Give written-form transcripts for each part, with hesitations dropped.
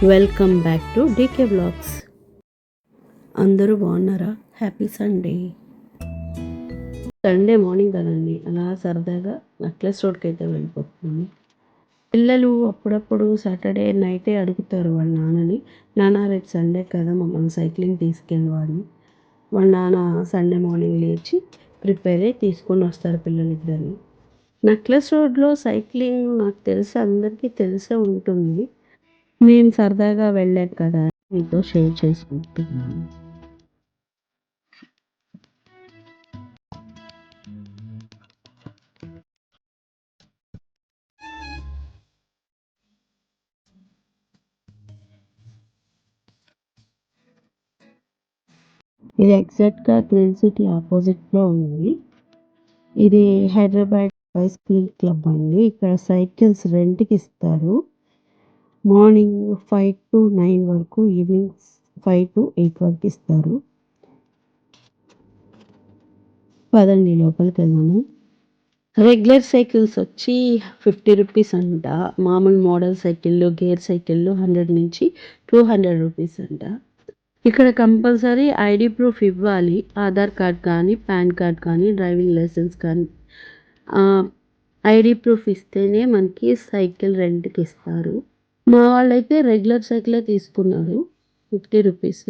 Welcome back to DK blogs. అందరూ బాగున్నారా? Happy Sunday. Sunday morning కదండి, అలా సరదాగా నెక్లెస్ రోడ్కి అయితే వెళ్ళిపోతున్నాను. పిల్లలు అప్పుడప్పుడు సాటర్డే నైటే అడుగుతారు వాళ్ళ నాన్నని, నాన్న రేపు సండే కదా మమ్మల్ని సైక్లింగ్ తీసుకెళ్ళి. వాళ్ళ నాన్న సండే మార్నింగ్ లేచి ప్రిపేర్ అయ్యి తీసుకొని వస్తారు పిల్లలిద్దరిని. నెక్లెస్ రోడ్లో సైక్లింగ్ నాకు తెలిసి అందరికీ తెలిసే ఉంటుంది. నేను సరదాగా వెళ్ళాను కదా, మీతో షేర్ చేసుకుంటున్నాను. ఇది ఎగ్జాక్ట్గా గ్రిల్ సిటీ ఆపోజిట్లో ఉంది. ఇది హైదరాబాద్ బైసికల్ క్లబ్ అండి. ఇక్కడ సైకిల్స్ రెంట్కి ఇస్తారు. మార్నింగ్ 5 to 9 వరకు, ఈవినింగ్ 5 to 8 వరకు ఇస్తారు. పదండి లోపలికి వెళ్ళాము. రెగ్యులర్ సైకిల్స్ వచ్చి 50 రూపీస్ అంట. మామూలు మోడల్ సైకిళ్ళు, గేర్ సైకిళ్ళు 100 నుంచి 200 రూపీస్ అంట. ఇక్కడ కంపల్సరీ ఐడి ప్రూఫ్ ఇవ్వాలి. ఆధార్ కార్డ్ కానీ, పాన్ కార్డ్ కానీ, డ్రైవింగ్ లైసెన్స్ కానీ. ఐడి ప్రూఫ్ ఇస్తేనే మనకి సైకిల్ రెంట్కి ఇస్తారు. మా వాళ్ళైతే రెగ్యులర్ సైకిలే తీసుకున్నారు, 50 రూపీస్.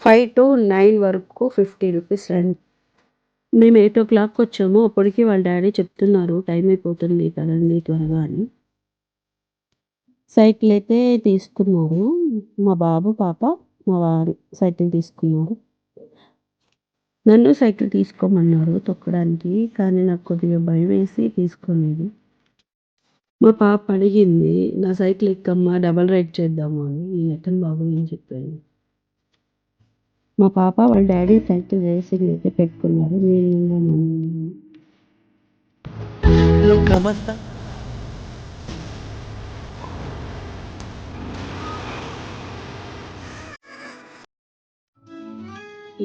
5 to 9 వరకు 50 రూపీస్ రెంట్. మేము 8 o'clock వచ్చాము. అప్పటికి వాళ్ళ డాడీ చెప్తున్నారు టైం అయిపోతుంది కదండి త్వరగా అని. సైకిల్ అయితే తీసుకున్నారు. మా బాబు పాప మా వారు సైకిల్ తీసుకున్నారు. నన్ను సైకిల్ తీసుకోమన్నారు తొక్కడానికి, కానీ నాకు కొద్దిగా భయం వేసి తీసుకోలేదు. మా పాప అడిగింది, నా సైకిల్ ఎక్కమ్మా డబల్ రైడ్ చేద్దాము అని. నేను ఎక్కను బాబు అని చెప్పాను. మా పాప వాళ్ళ డాడీ సైకిల్ రేసింగ్ అయితే పెట్టుకున్నారు. నేను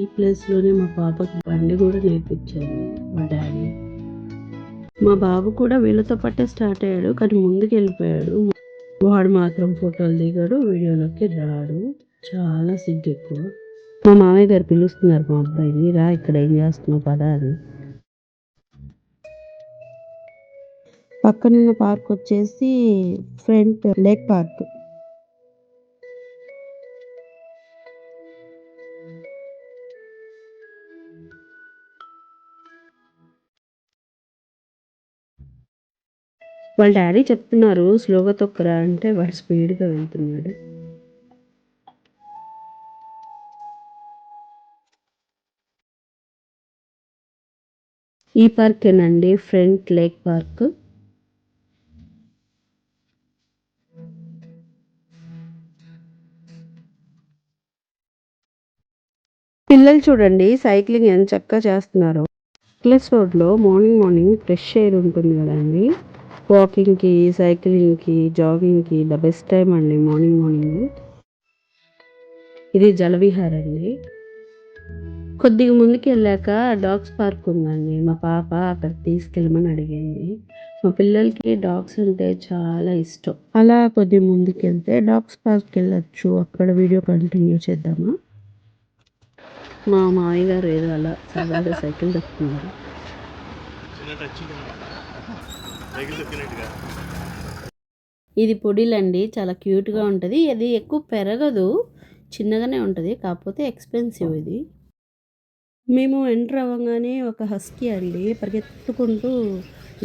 ఈ ప్లేస్లోనే మా పాపకి బండి కూడా నేర్పించారు మా డాడీ. మా బాబు కూడా వీళ్ళతో పాటే స్టార్ట్ అయ్యాడు, కానీ ముందుకు వెళ్ళిపోయాడు. వాడు మాత్రం ఫోటోలు దిగాడు, వీడియోలోకి రాడు. చాలా సిగ్గు ఎక్కువ. మా మామయ్య గారు పిలుస్తున్నారు మా అబ్బాయిని, రా ఇక్కడ ఏం చేస్తున్నావు పదా అని. పక్కనున్న పార్క్ వచ్చేసి ఫ్రంట్ లేక్ పార్క్. వాళ్ళ డాడీ చెప్తున్నారు స్లోగా తొక్కరా అంటే వాడు స్పీడ్గా వెళ్తున్నాడు. ఈ పార్కేనండి, ఫ్రంట్ లేక్ పార్క్. పిల్లలు చూడండి సైక్లింగ్ ఎంత చక్కగా చేస్తున్నారు. నెక్లెస్ రోడ్లో మార్నింగ్ ఫ్రెష్ ఎయిర్ ఉంటుంది కదండి. వాకింగ్కి, సైక్లింగ్కి, జాగింగ్కి ద బెస్ట్ టైం అండి మార్నింగ్. ఇది జలవిహార్ అండి. కొద్దిగా ముందుకు వెళ్ళాక డాగ్స్ పార్క్ ఉందండి. మా పాప అక్కడ తీసుకెళ్ళమని అడిగింది. మా పిల్లలకి డాగ్స్ అంటే చాలా ఇష్టం. అలా కొద్దిగా ముందుకు వెళ్తే డాగ్స్ పార్క్ వెళ్ళొచ్చు. అక్కడ వీడియో కంటిన్యూ చేద్దామా. మా మామయ్య గారు ఏదో అలా సరదాగా సైకిల్ తొక్కుతున్నారు. ఇది పొడిలండి, చాలా క్యూట్గా ఉంటుంది. అది ఎక్కువ పెరగదు, చిన్నగానే ఉంటుంది, కాకపోతే ఎక్స్పెన్సివ్ ఇది. మేము ఎంటర్ అవ్వగానే ఒక హస్కీ అండి పరిగెత్తుకుంటూ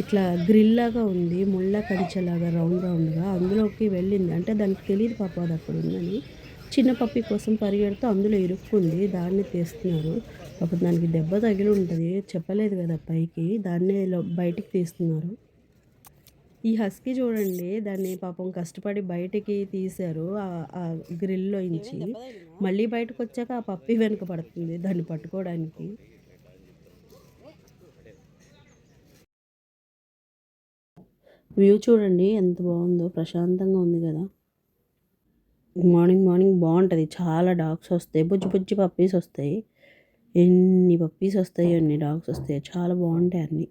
ఇట్లా గ్రిల్ లాగా ఉంది, ముళ్ళ కంచెలాగా రౌండ్గా అందులోకి వెళ్ళింది. అంటే దానికి తెలియదు పాప అది అక్కడ ఉందని. చిన్న పప్పి కోసం పరిగెడుతూ అందులో ఇరుక్కుంది. దాన్ని తీస్తున్నారు. అప్పుడు దానికి దెబ్బ తగిలి ఉంటుంది, చెప్పలేదు కదా పైకి. దాన్నే బయటికి తీస్తున్నారు. ఈ హస్కీ చూడండి, దాన్ని పాపం కష్టపడి బయటికి తీశారు ఆ గ్రిల్లో నుంచి. మళ్ళీ బయటకు వచ్చాక ఆ పప్పి వెనుక పడుతుంది దాన్ని పట్టుకోవడానికి. వ్యూ చూడండి ఎంత బాగుందో, ప్రశాంతంగా ఉంది కదా. మార్నింగ్ బాగుంటుంది. చాలా డాగ్స్ వస్తాయి, బుజ్జి పప్పీస్ వస్తాయి. ఎన్ని పప్పీస్ వస్తాయో, ఎన్ని డాగ్స్ వస్తాయో, చాలా బాగుంటాయి అన్నీ.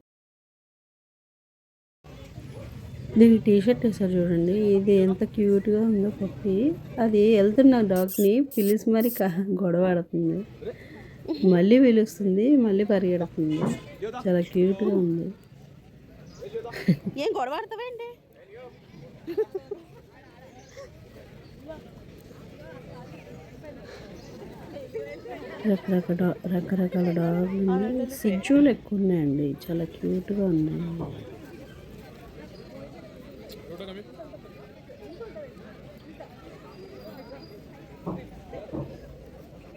దీనికి టీ షర్ట్ వేసారు చూడండి. ఇది ఎంత క్యూట్గా ఉందో పప్పి. అది వెళ్తున్న డాగ్ని పిలిచి మరి గొడవ ఆడుతుంది. మళ్ళీ పిలుస్తుంది, మళ్ళీ పరిగెడుతుంది. చాలా క్యూట్గా ఉంది. ఏం గొడవ ఆడతావేంటి? రకరకాల డాగ్లు, సిజ్జులు ఎక్కువ ఉన్నాయండి. చాలా క్యూట్గా ఉన్నాయి.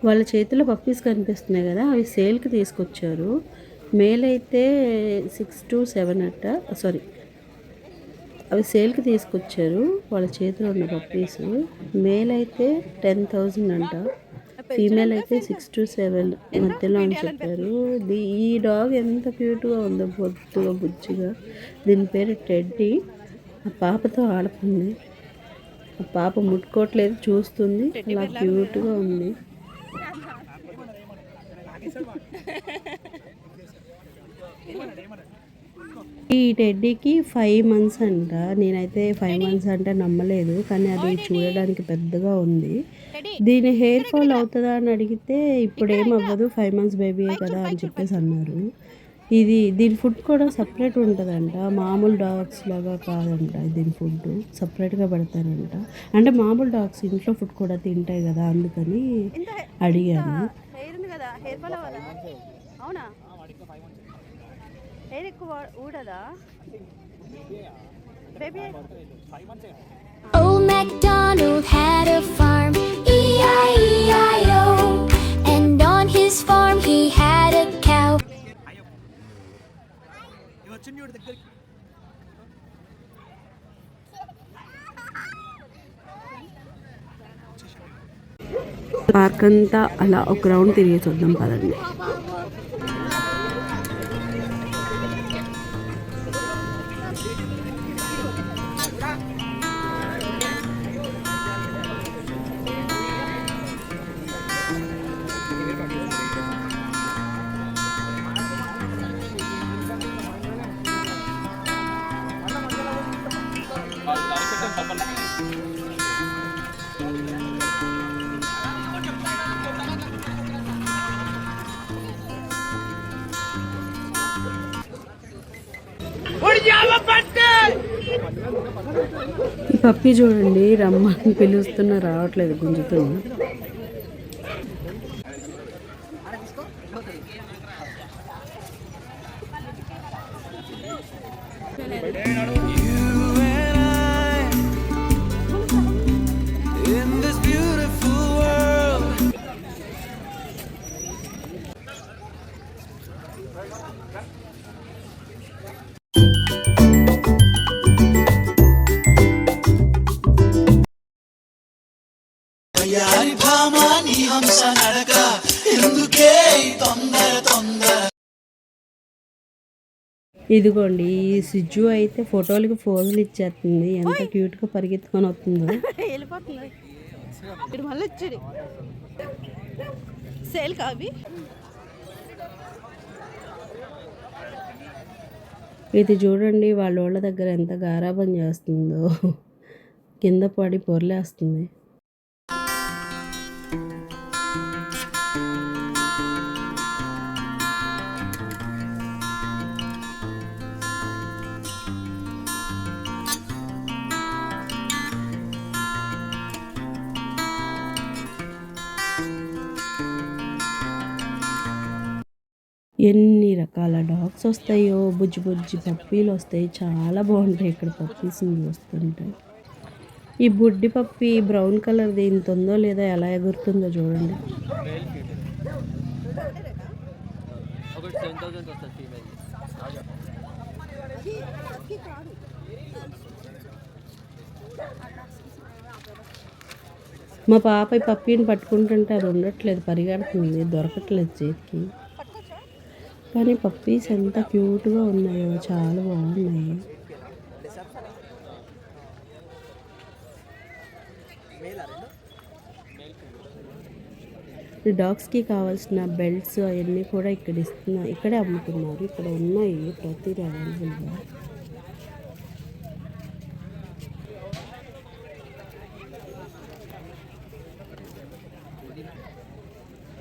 వాళ్ళ చేతిలో పప్పీస్ కనిపిస్తున్నాయి కదా, అవి సేల్కి తీసుకొచ్చారు. మేల్ అయితే 6 to 7 అట్ట, సారీ, అవి సేల్కి తీసుకొచ్చారు. వాళ్ళ చేతిలో ఉన్న పప్పీస్. మేల్ అయితే 10,000 అంట, ఫీమేల్ అయితే 6 to 7 మధ్యలో అని చెప్పారు. ఈ డాగ్ ఎంత క్యూట్గా ఉందో, బొద్దుగా బుజ్జిగా. దీని పేరు టెడ్డీ. ఆ పాపతో ఆడుతుంది. ఆ పాప ముట్టుకోవట్లేదు, చూస్తుంది. అలా క్యూట్గా ఉంది. ఈ టెడ్డీకి 5 months అంట. నేనైతే 5 months అంటే నమ్మలేదు, కానీ అది చూడడానికి పెద్దగా ఉంది. దీని హెయిర్ ఫాల్ అవుతుందా అని అడిగితే ఇప్పుడు ఏం అవ్వదు, 5 months బేబీయే కదా అని చెప్పేసి అన్నారు. దీని ఫుడ్ కూడా సపరేట్ ఉంటుందంట, మామూలు డాగ్స్ లాగా కాదంట. దీని ఫుడ్ సపరేట్గా పెడతారంట. అంటే మామూలు డాగ్స్ ఇంట్లో ఫుడ్ కూడా తింటాయి కదా, అందుకని అడిగాను. అవునా? హెయిర్ ఎక్కువ ఊడదా? Old MacDonald had a farm, E-I-E-I-O, and on his farm he had a cow. Park అంతా అలా ఒక రౌండ్ తిరిగి చూద్దాం పదండి. ఈ పప్పి చూడండి, రమ్మని పిలుస్తున్నా రావట్లేదు, గుంజుతుంది. ఇదిగోండి, ఈ సిజ్జు అయితే ఫోటోలకి ఫోజులు ఇచ్చేస్తుంది. ఎంత క్యూట్గా పరిగెత్తుకొని వస్తుందో. వెళ్ళిపోతుంది. ఇక్కడ మళ్ళీ వచ్చాడు. సేల్ కావి. ఇది చూడండి, వాళ్ళ దగ్గర ఎంత గారాబం చేస్తుందో. కింద పడి పొరలేస్తుంది. ఎన్ని రకాల డాగ్స్ వస్తాయో, బుజ్జి బుజ్జి పప్పీలు వస్తాయి. చాలా బాగుంటాయి ఇక్కడ పప్పీస్ని చూస్తుంటాయి. ఈ బుడ్డి పప్పి బ్రౌన్ కలర్ది ఇంత ఉందో లేదో, ఎలా ఎగురుతుందో చూడండి. మా పాప ఈ పప్పీని పట్టుకుంటుంటే అది ఉండట్లేదు, పరిగెడుతుంది, దొరకట్లేదు చేతికి. కానీ పప్పీస్ ఎంత క్యూట్గా ఉన్నాయో, చాలా బాగున్నాయి. డాగ్స్కి కావాల్సిన బెల్ట్స్ అవన్నీ కూడా ఇక్కడే అమ్ముతున్నారు. ఇక్కడ ఉన్నాయి ప్రతిదీ అవైలబుల్గా.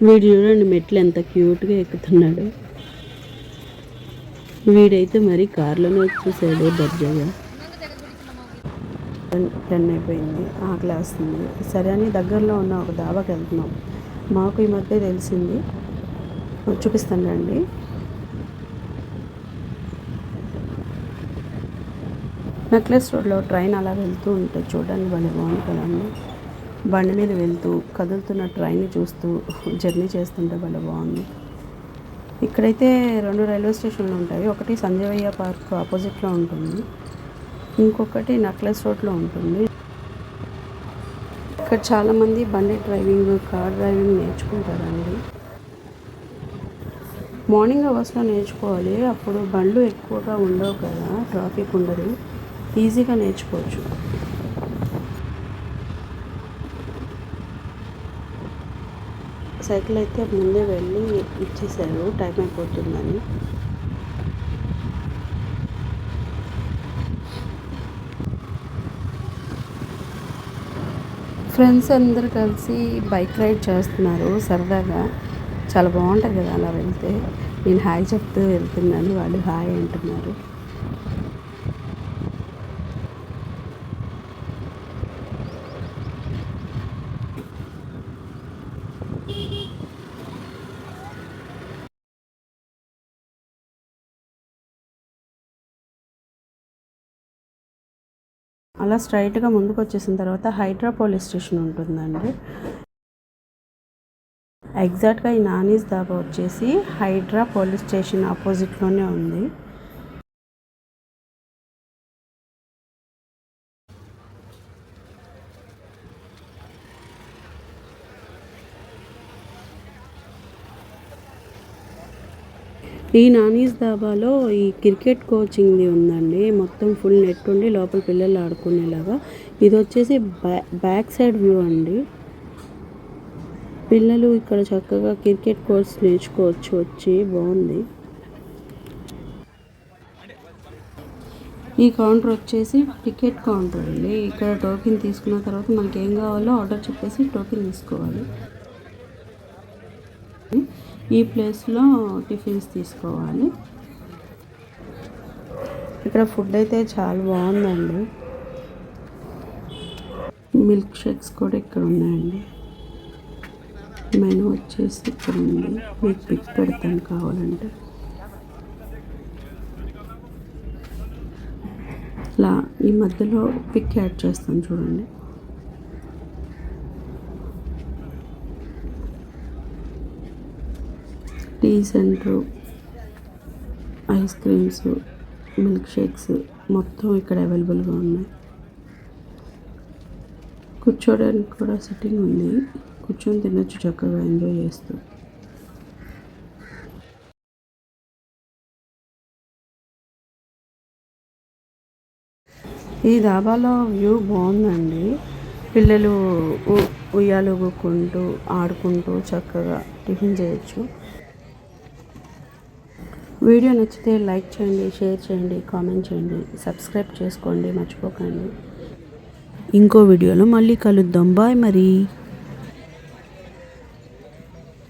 వీడు చూడండి మెట్లు ఎంత క్యూట్గా ఎక్కుతున్నాడు. వీడైతే మరి కారులోనే వచ్చేసాడు దర్జాగా. 10 అయిపోయింది, ఆకలి వేస్తుంది. సరే అని దగ్గరలో ఉన్న ఒక డాబాకి వెళ్తున్నాం. మాకు ఈ మధ్య తెలిసింది, చూపిస్తాను రండి. నెక్లెస్ రోడ్లో ట్రైన్ అలా వెళ్తూ ఉంటుంది, చూడడానికి భలే బాగుంది కదండి. బండి మీద వెళ్తూ కదులుతున్న ట్రైన్ని చూస్తూ జర్నీ చేస్తుంటే భలే బాగుంది. ఇక్కడైతే 2 రైల్వే స్టేషన్లు ఉంటాయి. ఒకటి సంజీవయ్య పార్క్ ఆపోజిట్లో ఉంటుంది, ఇంకొకటి నెక్లెస్ రోడ్లో ఉంటుంది. ఇక్కడ చాలామంది బండి డ్రైవింగ్, కార్ డ్రైవింగ్ నేర్చుకుంటారండి. మార్నింగ్ అవర్స్లో నేర్చుకోవాలి, అప్పుడు బండ్లు ఎక్కువగా ఉండవు కదా, ట్రాఫిక్ ఉండదు, ఈజీగా నేర్చుకోవచ్చు. సైకిల్ అయితే ముందే వెళ్ళి ఇచ్చేసారు, టైం అయిపోతుందని. ఫ్రెండ్స్ అందరు కలిసి బైక్ రైడ్ చేస్తున్నారు సరదాగా, చాలా బాగుంటుంది కదా అలా వెళ్తే. నేను హాయ్ చెప్తూ వెళ్తున్నాను, వాళ్ళు హాయ్ అంటున్నారు. అలా స్ట్రైట్గా ముందుకు వచ్చేసిన తర్వాత హైడ్రా పోలీస్ స్టేషన్ ఉంటుందండి. ఎగ్జాక్ట్గా ఈ నానీస్ దాబా వచ్చేసి హైడ్రా పోలీస్ స్టేషన్ ఆపోజిట్లోనే ఉంది. ఈ నానీస్ దాబాలో ఈ క్రికెట్ కోచింగ్ది ఉందండి. మొత్తం ఫుల్ నెట్ ఉండి లోపల పిల్లలు ఆడుకునేలాగా. ఇది వచ్చేసి బ్యాక్ సైడ్ వ్యూ అండి. పిల్లలు ఇక్కడ చక్కగా క్రికెట్ కోర్స్ నేర్చుకోవచ్చు వచ్చి, బాగుంది. ఈ కౌంటర్ వచ్చేసి టికెట్ కౌంటర్ అండి. ఇక్కడ టోకెన్ తీసుకున్న తర్వాత మనకి ఏం కావాలో ఆర్డర్ చెప్పేసి టోకెన్ తీసుకోవాలి. ఈ ప్లేస్లో టిఫిన్స్ తీసుకోవాలి. ఇక్కడ ఫుడ్ అయితే చాలా బాగుందండి. మిల్క్ షేక్స్ కూడా ఇక్కడ ఉన్నాయండి. మెనూ వచ్చేసి ఇక్కడ ఉంది, మీకు పిక్ పెడతాను కావాలంటే. ఇలా ఈ మధ్యలో పిక్ యాడ్ చేస్తాను చూడండి. Tea centre, ice creams, milk shakes మొత్తం ఇక్కడ అవైలబుల్గా ఉన్నాయి. కూర్చోడానికి కూడా సిట్టింగ్ ఉంది, కూర్చొని తినొచ్చు చక్కగా ఎంజాయ్ చేస్తూ. ఈ ధాబాలో వ్యూ బాగుందండి. పిల్లలు ఉయ్యాలు ఊగుకుంటూ ఆడుకుంటూ చక్కగా టిఫిన్ చేయొచ్చు. వీడియో నచ్చితే లైక్ చేయండి, షేర్ చేయండి, కామెంట్ చేయండి, సబ్స్క్రైబ్ చేసుకోండి మర్చిపోకండి. ఇంకో వీడియోలో మళ్ళీ కలుద్దాం. బాయ్ మరి.